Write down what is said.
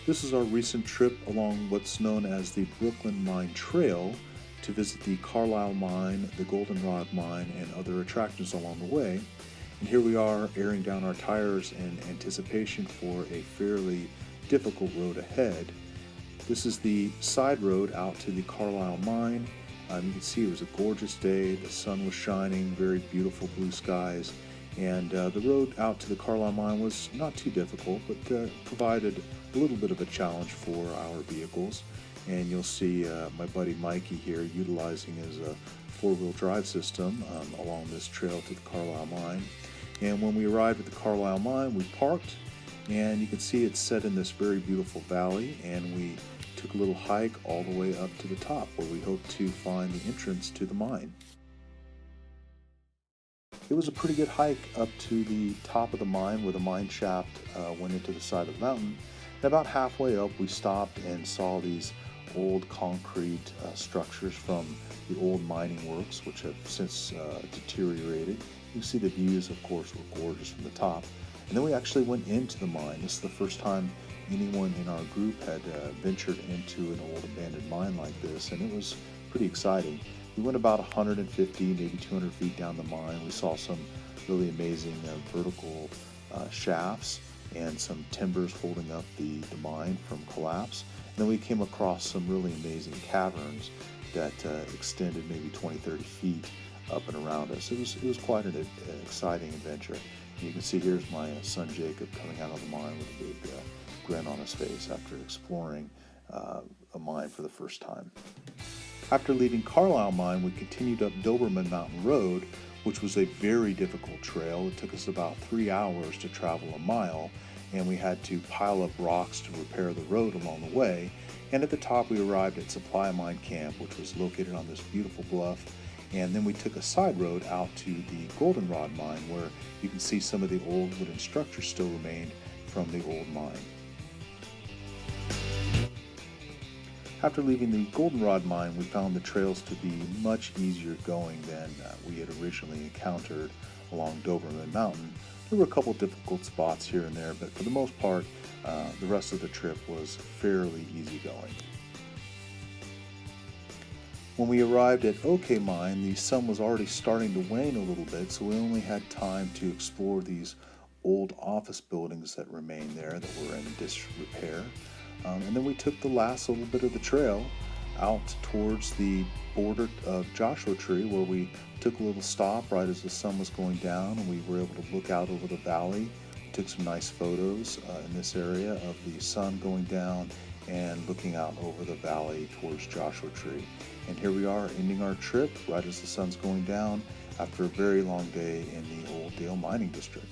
This is our recent trip along what's known as the Brooklyn Mine Trail to visit the Carlisle Mine, the Goldenrod Mine, and other attractions along the way. And here we are airing down our tires in anticipation for a fairly difficult road ahead. This is the side road out to the Carlisle Mine. You can see it was a gorgeous day. The sun was shining, very beautiful blue skies. And the road out to the Carlisle Mine was not too difficult, but provided a little bit of a challenge for our vehicles. And you'll see my buddy Mikey here utilizing his four-wheel drive system along this trail to the Carlisle Mine. And when we arrived at the Carlisle Mine, we parked, and you can see it's set in this very beautiful valley, and we took a little hike all the way up to the top where we hope to find the entrance to the mine. It was a pretty good hike up to the top of the mine where the mine shaft went into the side of the mountain. And about halfway up, we stopped and saw these old concrete structures from the old mining works, which have since deteriorated. You can see the views, of course, were gorgeous from the top. And then we actually went into the mine. This is the first time anyone in our group had ventured into an old abandoned mine like this, and it was pretty exciting. We went about 150, maybe 200 feet down the mine. We saw some really amazing vertical shafts and some timbers holding up the mine from collapse. And then we came across some really amazing caverns that extended maybe 20, 30 feet up and around us. It was quite an exciting adventure. And you can see here's my son Jacob coming out of the mine with a big grin on his face after exploring a mine for the first time. After leaving Carlisle Mine, we continued up Doberman Mountain Road, which was a very difficult trail. It took us about 3 hours to travel a mile, and we had to pile up rocks to repair the road along the way. And at the top, we arrived at Supply Mine Camp, which was located on this beautiful bluff. And then we took a side road out to the Goldenrod Mine, where you can see some of the old wooden structures still remained from the old mine. After leaving the Goldenrod Mine, we found the trails to be much easier going than we had originally encountered along Doberman Mountain. There were a couple difficult spots here and there, but for the most part, the rest of the trip was fairly easy going. When we arrived at OK Mine, the sun was already starting to wane a little bit, so we only had time to explore these old office buildings that remained there that were in disrepair. And then we took the last little bit of the trail out towards the border of Joshua Tree, where we took a little stop right as the sun was going down, and we were able to look out over the valley. We took some nice photos in this area of the sun going down and looking out over the valley towards Joshua Tree. And here we are ending our trip right as the sun's going down after a very long day in the Old Dale Mining District.